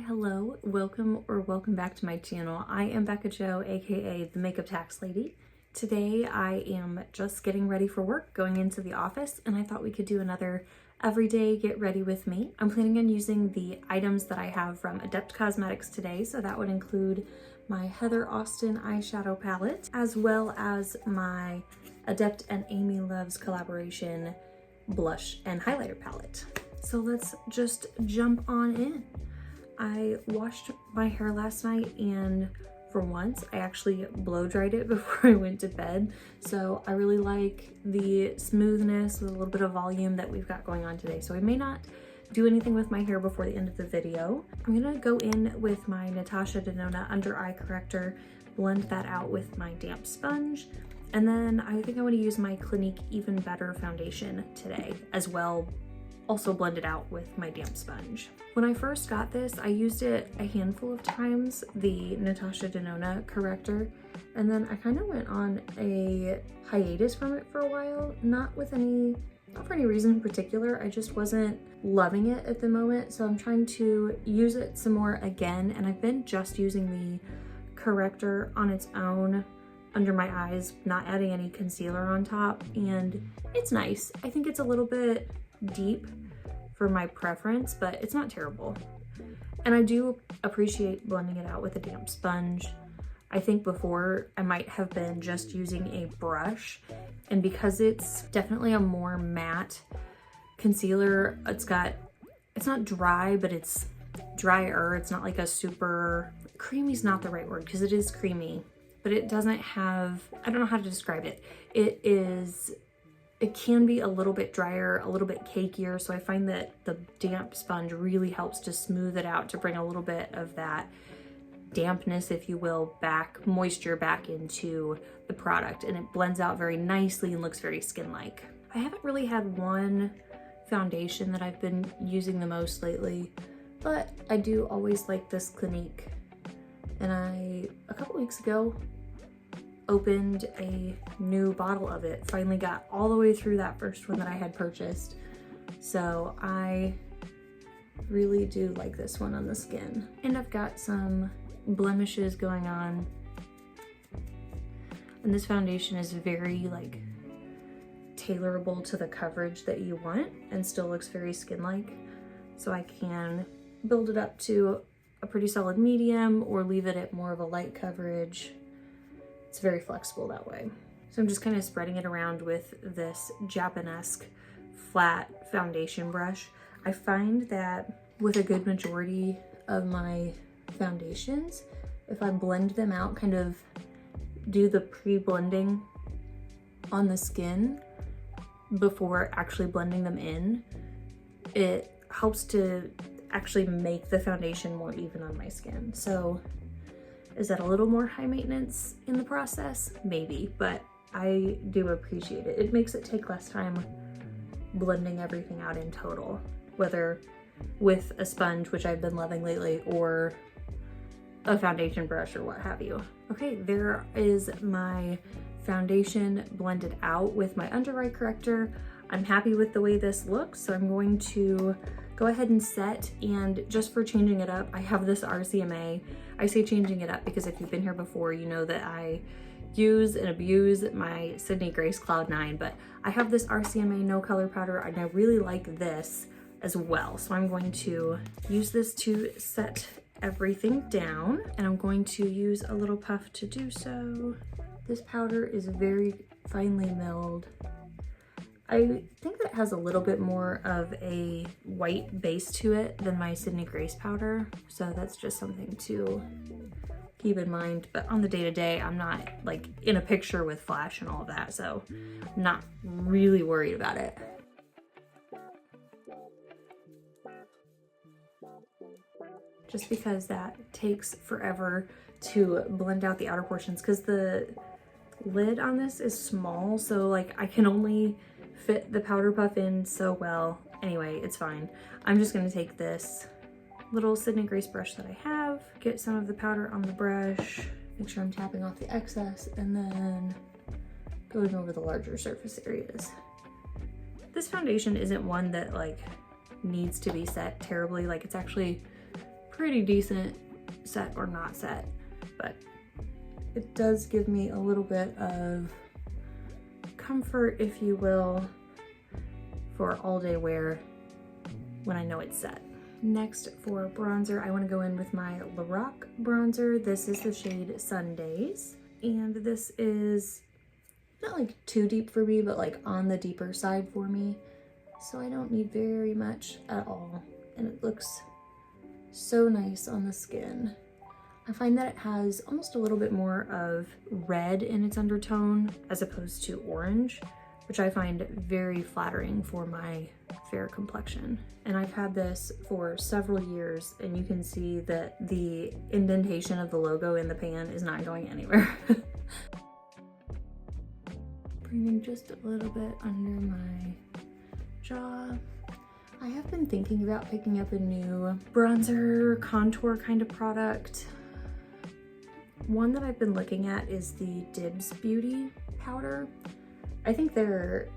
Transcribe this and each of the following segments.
hello, welcome back to my channel. I am Bekah Jo, aka the Makeup Tax Lady. Today I am just getting ready for work, going into the office, and I thought we could do another everyday get ready with me. I'm planning on using the items that I have from Adept Cosmetics today, so that would include my Heather Austin eyeshadow palette, as well as my Adept and Amy Loves collaboration blush and highlighter palette. So let's just jump on in. I washed my hair last night, and for once I actually blow dried it before I went to bed. So I really like the smoothness with a little bit of volume that we've got going on today. So I may not do anything with my hair before the end of the video. I'm gonna go in with my Natasha Denona under eye corrector, blend that out with my damp sponge, and then I think I want to use my Clinique Even Better foundation today as well, also blend it out with my damp sponge. When I first got this, I used it a handful of times, the Natasha Denona corrector, and then I kind of went on a hiatus from it for a while, not for any reason in particular. I just wasn't loving it at the moment, so I'm trying to use it some more again, and I've been just using the corrector on its own under my eyes, not adding any concealer on top, and it's nice. I think it's a little bit deep for my preference, but it's not terrible. And I do appreciate blending it out with a damp sponge. I think before I might have been just using a brush, and because it's definitely a more matte concealer, it's not dry, but it's drier. It's not like a super, creamy is not the right word because it is creamy, but it doesn't have, I don't know how to describe it. It can be a little bit drier, a little bit cakier, so I find that the damp sponge really helps to smooth it out, to bring a little bit of that dampness, if you will, moisture back into the product, and it blends out very nicely and looks very skin-like. I haven't really had one foundation that I've been using the most lately, but I do always like this Clinique, and a couple weeks ago, opened a new bottle of it. Finally got all the way through that first one that I had purchased. So I really do like this one on the skin. And I've got some blemishes going on. And this foundation is very like tailorable to the coverage that you want and still looks very skin-like. So I can build it up to a pretty solid medium or leave it at more of a light coverage. It's very flexible that way. So I'm just kind of spreading it around with this Japanesque flat foundation brush. I find that with a good majority of my foundations, if I blend them out, kind of do the pre-blending on the skin before actually blending them in, it helps to actually make the foundation more even on my skin. So is that a little more high maintenance in the process? Maybe, but I do appreciate it. It makes it take less time blending everything out in total, whether with a sponge, which I've been loving lately, or a foundation brush or what have you. Okay, there is my foundation blended out with my under eye corrector. I'm happy with the way this looks, so I'm going to go ahead and set, and just for changing it up, I have this RCMA. I say changing it up because if you've been here before, you know that I use and abuse my Sydney Grace Cloud 9, but I have this RCMA no color powder, and I really like this as well. So I'm going to use this to set everything down, and I'm going to use a little puff to do so. This powder is very finely milled. I think that has a little bit more of a white base to it than my Sydney Grace powder, so that's just something to keep in mind. But on the day-to-day, I'm not like in a picture with flash and all of that, so I'm not really worried about it. Just because that takes forever to blend out the outer portions, because the lid on this is small, so like I can only fit the powder puff in so well. Anyway, it's fine. I'm just gonna take this little Sydney Grace brush that I have, get some of the powder on the brush, make sure I'm tapping off the excess, and then going over the larger surface areas. This foundation isn't one that like needs to be set terribly. Like, it's actually pretty decent set or not set, but it does give me a little bit of comfort, if you will, for all day wear when I know it's set. Next, for bronzer, I want to go in with my Lorac bronzer. This is the shade Sundays, and this is not like too deep for me, but like on the deeper side for me. So I don't need very much at all, and it looks so nice on the skin. I find that it has almost a little bit more of red in its undertone as opposed to orange, which I find very flattering for my fair complexion. And I've had this for several years, and you can see that the indentation of the logo in the pan is not going anywhere. Bringing just a little bit under my jaw. I have been thinking about picking up a new bronzer contour kind of product. One that I've been looking at is the Dibs Beauty powder. I think their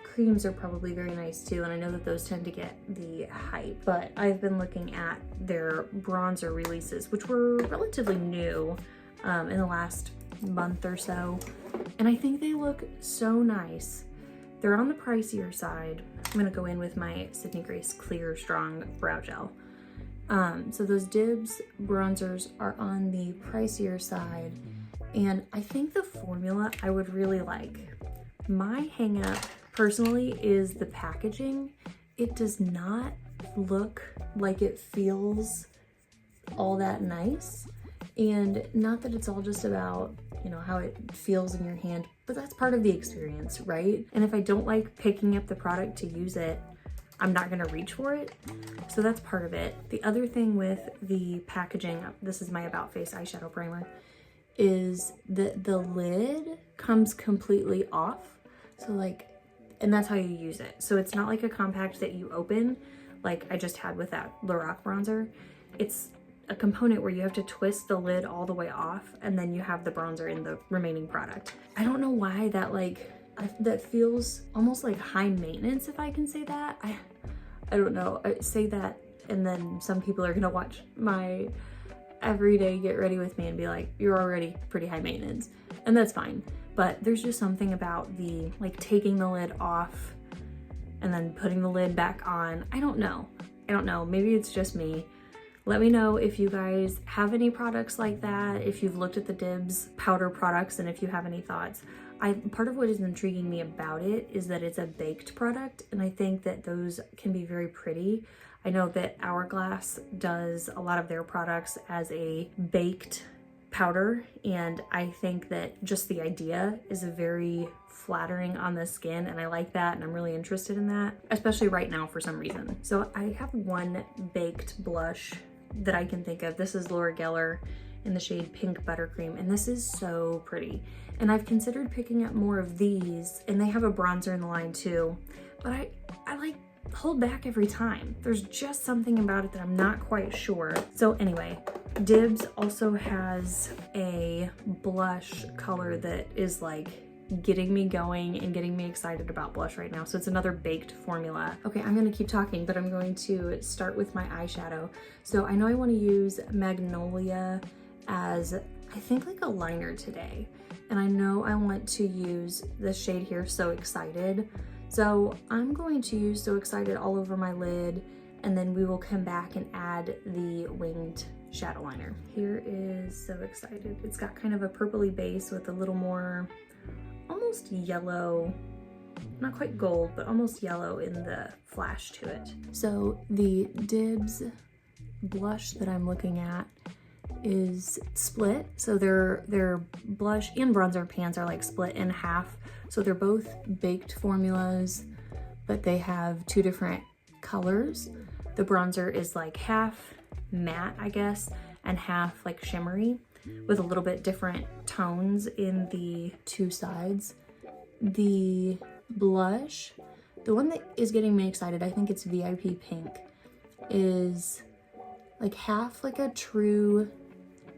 creams are probably very nice too, and I know that those tend to get the hype, but I've been looking at their bronzer releases, which were relatively new in the last month or so, and I think they look so nice. They're on the pricier side. I'm gonna go in with my Sydney Grace Clear Strong Brow Gel. So those Dibs bronzers are on the pricier side, and I think the formula I would really like. My hang up personally is the packaging. It does not look like it feels all that nice, and not that it's all just about, you know, how it feels in your hand, but that's part of the experience, right? And if I don't like picking up the product to use it, I'm not gonna reach for it. So that's part of it. The other thing with the packaging, this is my About Face eyeshadow primer, is that the lid comes completely off. So like, and that's how you use it. So it's not like a compact that you open, like I just had with that Lorac bronzer. It's a component where you have to twist the lid all the way off, and then you have the bronzer in the remaining product. I don't know why that that feels almost like high maintenance, if I can say that. I don't know, I say that and then some people are gonna watch my everyday get ready with me and be like, you're already pretty high maintenance, and that's fine. But there's just something about the like taking the lid off and then putting the lid back on. I don't know, maybe it's just me. Let me know if you guys have any products like that, if you've looked at the Dibs powder products, and if you have any thoughts. Part of what is intriguing me about it is that it's a baked product, and I think that those can be very pretty. I know that Hourglass does a lot of their products as a baked powder, and I think that just the idea is very flattering on the skin, and I like that, and I'm really interested in that, especially right now for some reason. So I have one baked blush that I can think of. This is Laura Geller in the shade Pink Buttercream, and this is so pretty. And I've considered picking up more of these, and they have a bronzer in the line too, but I like hold back every time. There's just something about it that I'm not quite sure. So anyway, Dibs also has a blush color that is like getting me going and getting me excited about blush right now. So it's another baked formula. Okay, I'm gonna keep talking, but I'm going to start with my eyeshadow. So I know I wanna use Magnolia as, I think, like a liner today. And I know I want to use this shade here, So Excited. So I'm going to use So Excited all over my lid, and then we will come back and add the winged shadow liner. Here is So Excited. It's got kind of a purpley base with a little more almost yellow, not quite gold, but almost yellow in the flash to it. So the Dibs blush that I'm looking at is split. So their blush and bronzer pans are like split in half. So they're both baked formulas, but they have two different colors. The bronzer is like half matte, I guess, and half like shimmery, with a little bit different tones in the two sides. The blush, the one that is getting me excited, I think it's VIP Pink, is like half like a true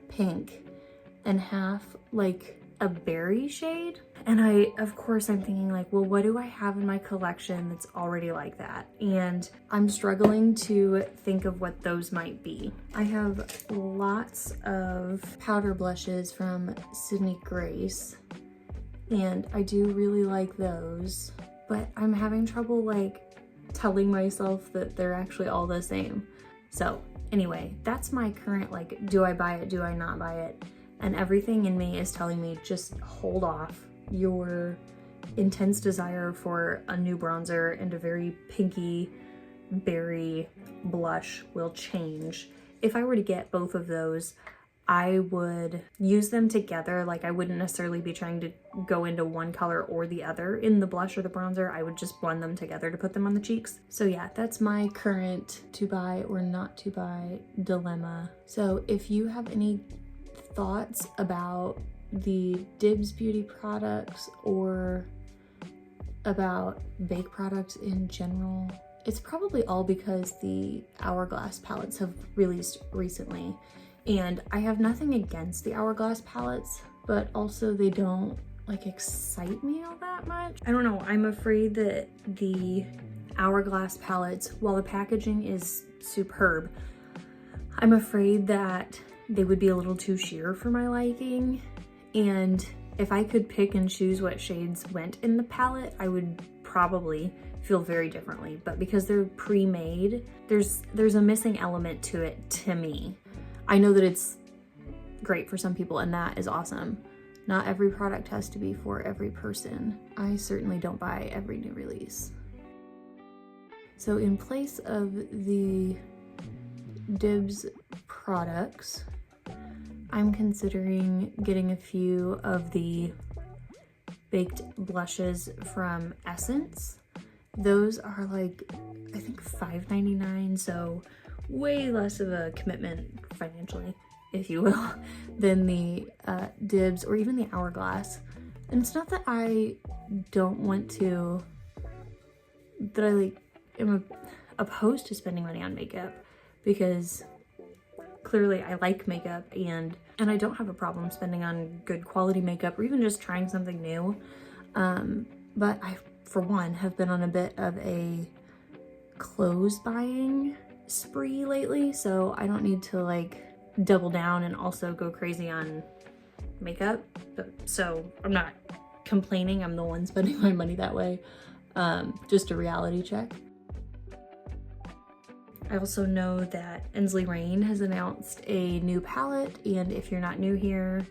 pink and half like a berry shade. And of course I'm thinking like, well, what do I have in my collection that's already like that? And I'm struggling to think of what those might be. I have lots of powder blushes from Sydney Grace, and I do really like those, but I'm having trouble like telling myself that they're actually all the same. So anyway, that's my current like, do I buy it, do I not buy it? And everything in me is telling me just hold off. Your intense desire for a new bronzer and a very pinky berry blush will change. If I were to get both of those, I would use them together. Like I wouldn't necessarily be trying to go into one color or the other in the blush or the bronzer. I would just blend them together to put them on the cheeks. So yeah, that's my current to buy or not to buy dilemma. So if you have any thoughts about the Dibs beauty products or about Bekah products in general, it's probably all because the Hourglass palettes have released recently. And I have nothing against the Hourglass palettes, but also they don't like excite me all that much. I don't know, I'm afraid that the Hourglass palettes, while the packaging is superb, I'm afraid that they would be a little too sheer for my liking. And if I could pick and choose what shades went in the palette, I would probably feel very differently. But because they're pre-made, there's a missing element to it to me. I know that it's great for some people and that is awesome. Not every product has to be for every person. I certainly don't buy every new release. So in place of the Dibs products, I'm considering getting a few of the baked blushes from Essence. Those are like, I think $5.99, so way less of a commitment financially, if you will, than the Dibs or even the Hourglass. And it's not that I don't want to, that I like am opposed to spending money on makeup, because clearly I like makeup and I don't have a problem spending on good quality makeup or even just trying something new. But I, for one, have been on a bit of a clothes buying spree lately, so I don't need to like double down and also go crazy on makeup. So I'm not complaining, I'm the one spending my money that way. Just a reality check. I also know that Ensley Rain has announced a new palette, and if you're not new here,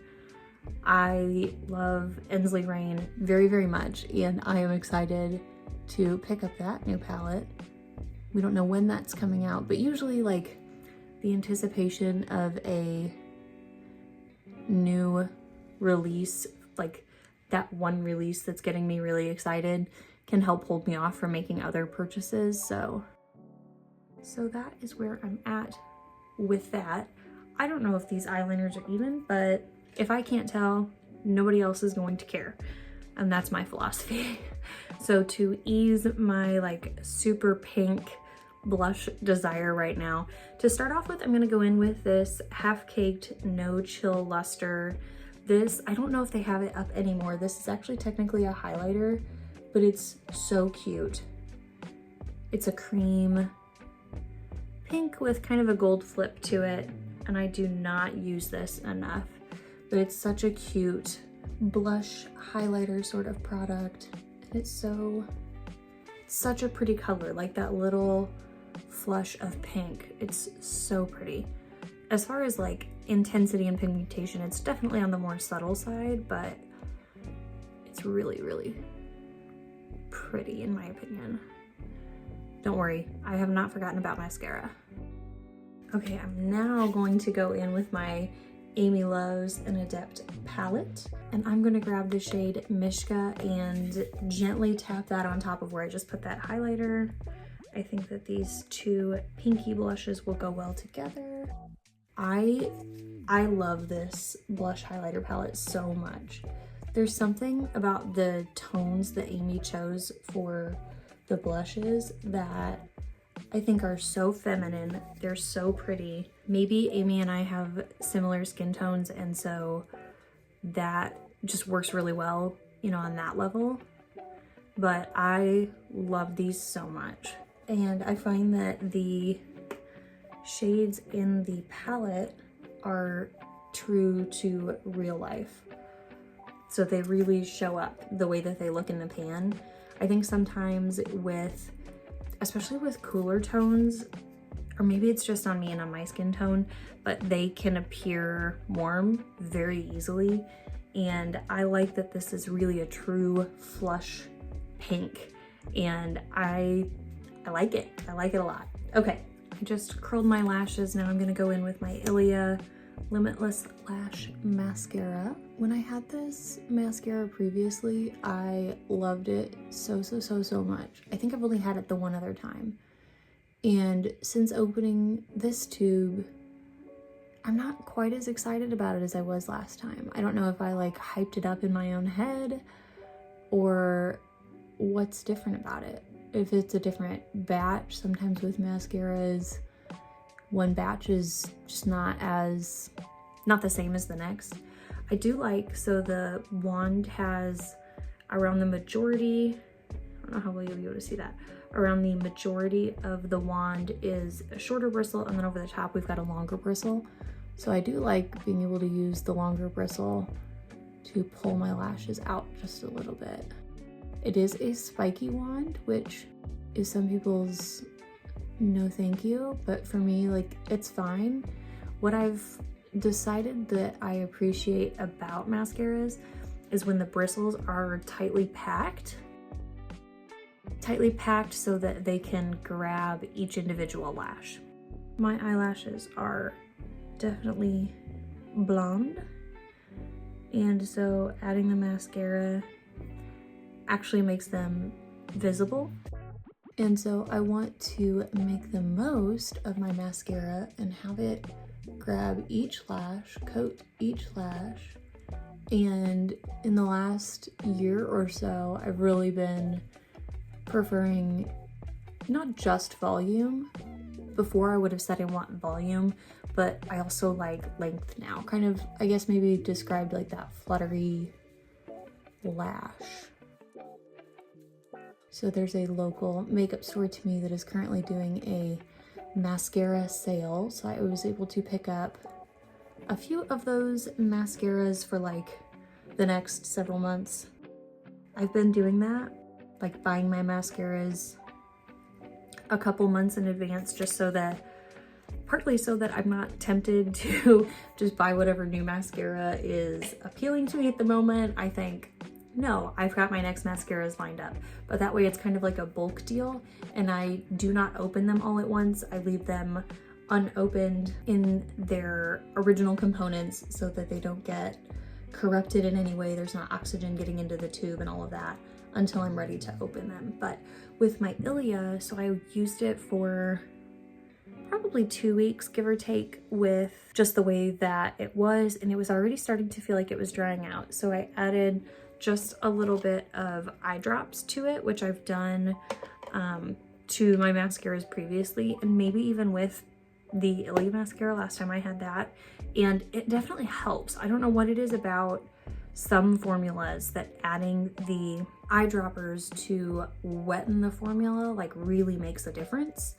I love Ensley Rain very, very much, and I am excited to pick up that new palette. We don't know when that's coming out, but usually like the anticipation of a new release, like that one release that's getting me really excited, can help hold me off from making other purchases. So that is where I'm at with that. I don't know if these eyeliners are even, but if I can't tell, nobody else is going to care. And that's my philosophy. So to ease my like super pink blush desire right now, to start off with, I'm gonna go in with this Half Caked No Chill Luster. This, I don't know if they have it up anymore. This is actually technically a highlighter, but it's so cute. It's a cream pink with kind of a gold flip to it, and I do not use this enough, but it's such a cute blush highlighter sort of product. And it's such a pretty color, like that little flush of pink. It's so pretty. As far as like intensity and pigmentation, it's definitely on the more subtle side, but it's really, really pretty in my opinion. Don't worry, I have not forgotten about mascara. Okay, I'm now going to go in with my Amy Loves an Adept palette, and I'm gonna grab the shade Mishka and gently tap that on top of where I just put that highlighter. I think that these two pinky blushes will go well together. I love this blush highlighter palette so much. There's something about the tones that Amy chose for the blushes that I think are so feminine. They're so pretty. Maybe Amy and I have similar skin tones, and so that just works really well, you know, on that level. But I love these so much. And I find that the shades in the palette are true to real life. So they really show up the way that they look in the pan. I think sometimes with, especially with cooler tones, or maybe it's just on me and on my skin tone, but they can appear warm very easily. And I like that this is really a true flush pink, and I like it. I like it a lot. Okay, I just curled my lashes. Now I'm gonna go in with my Ilia Limitless Lash Mascara. When I had this mascara previously, I loved it so much. I think I've only had it the one other time. And since opening this tube, I'm not quite as excited about it as I was last time. I don't know if I like hyped it up in my own head or what's different about it. If it's a different batch, sometimes with mascaras, one batch is just not the same as the next. I do like, so the wand has around the majority, I don't know how well you'll be able to see that, around the majority of the wand is a shorter bristle, and then over the top we've got a longer bristle. So I do like being able to use the longer bristle to pull my lashes out just a little bit. It is a spiky wand, which is some people's no thank you, but for me, like, it's fine. What I've decided that I appreciate about mascaras is when the bristles are tightly packed so that they can grab each individual lash. My eyelashes are definitely blonde, and so adding the mascara actually makes them visible. And so I want to make the most of my mascara and have it grab each lash, coat each lash. And in the last year or so, I've really been preferring not just volume. Before I would have said I want volume, but I also like length now. Kind of, I guess maybe described like that fluttery lash. So there's a local makeup store to me that is currently doing a mascara sale. So I was able to pick up a few of those mascaras for like the next several months. I've been doing that, like buying my mascaras a couple months in advance, just so that, partly so that I'm not tempted to just buy whatever new mascara is appealing to me at the moment. I think, no, I've got my next mascaras lined up, but that way it's kind of like a bulk deal, and I do not open them all at once. I leave them unopened in their original components so that they don't get corrupted in any way. There's not oxygen getting into the tube and all of that until I'm ready to open them. But with my Ilia, so I used it for probably 2 weeks, give or take, with just the way that it was, and it was already starting to feel like it was drying out. So I added just a little bit of eye drops to it, which I've done to my mascaras previously, and maybe even with the Ilia mascara last time I had that, and it definitely helps. I don't know what it is about some formulas that adding the eyedroppers to wetten the formula like really makes a difference.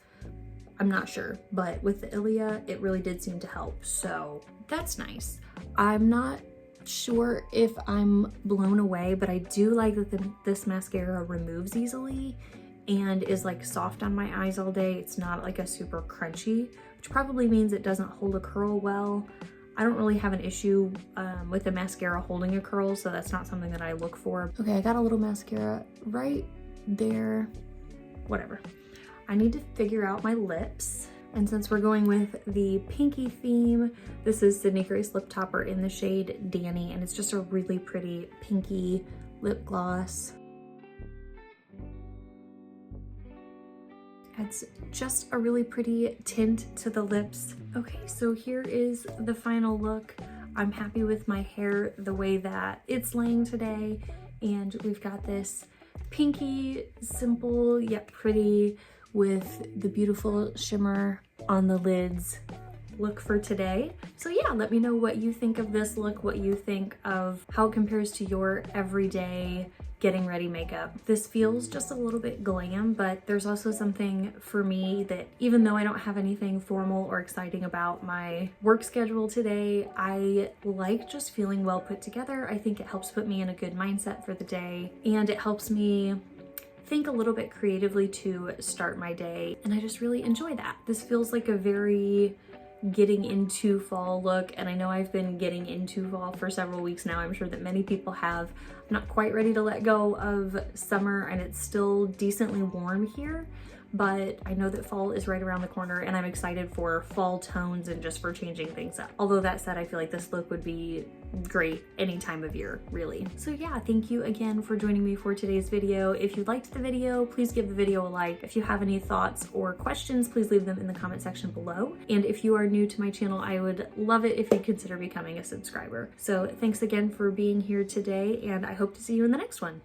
I'm not sure, but with the Ilia, it really did seem to help, so that's nice. I'm not sure if I'm blown away, but I do like that this mascara removes easily and is like soft on my eyes all day. It's not like a super crunchy, which probably means it doesn't hold a curl well. I don't really have an issue with the mascara holding a curl, so that's not something that I look for. Okay, I got a little mascara right there. Whatever. I need to figure out my lips. And since we're going with the pinky theme, this is Sydney Grace Lip Topper in the shade Danny, and it's just a really pretty pinky lip gloss. Adds just a really pretty tint to the lips. Okay, so here is the final look. I'm happy with my hair the way that it's laying today, and we've got this pinky, simple yet pretty, with the beautiful shimmer on the lids look for today. So yeah, let me know what you think of this look, what you think of how it compares to your everyday getting ready makeup. This feels just a little bit glam, but there's also something for me that even though I don't have anything formal or exciting about my work schedule today, I like just feeling well put together. I think it helps put me in a good mindset for the day, and it helps me think a little bit creatively to start my day, and I just really enjoy that. This feels like a very getting into fall look, and I know I've been getting into fall for several weeks now. I'm sure that many people have. I'm not quite ready to let go of summer, and it's still decently warm here, but I know that fall is right around the corner, and I'm excited for fall tones and just for changing things up. Although that said, I feel like this look would be great any time of year, really. So yeah, thank you again for joining me for today's video. If you liked the video, please give the video a like. If you have any thoughts or questions, please leave them in the comment section below. And if you are new to my channel, I would love it if you'd consider becoming a subscriber. So thanks again for being here today, and I hope to see you in the next one.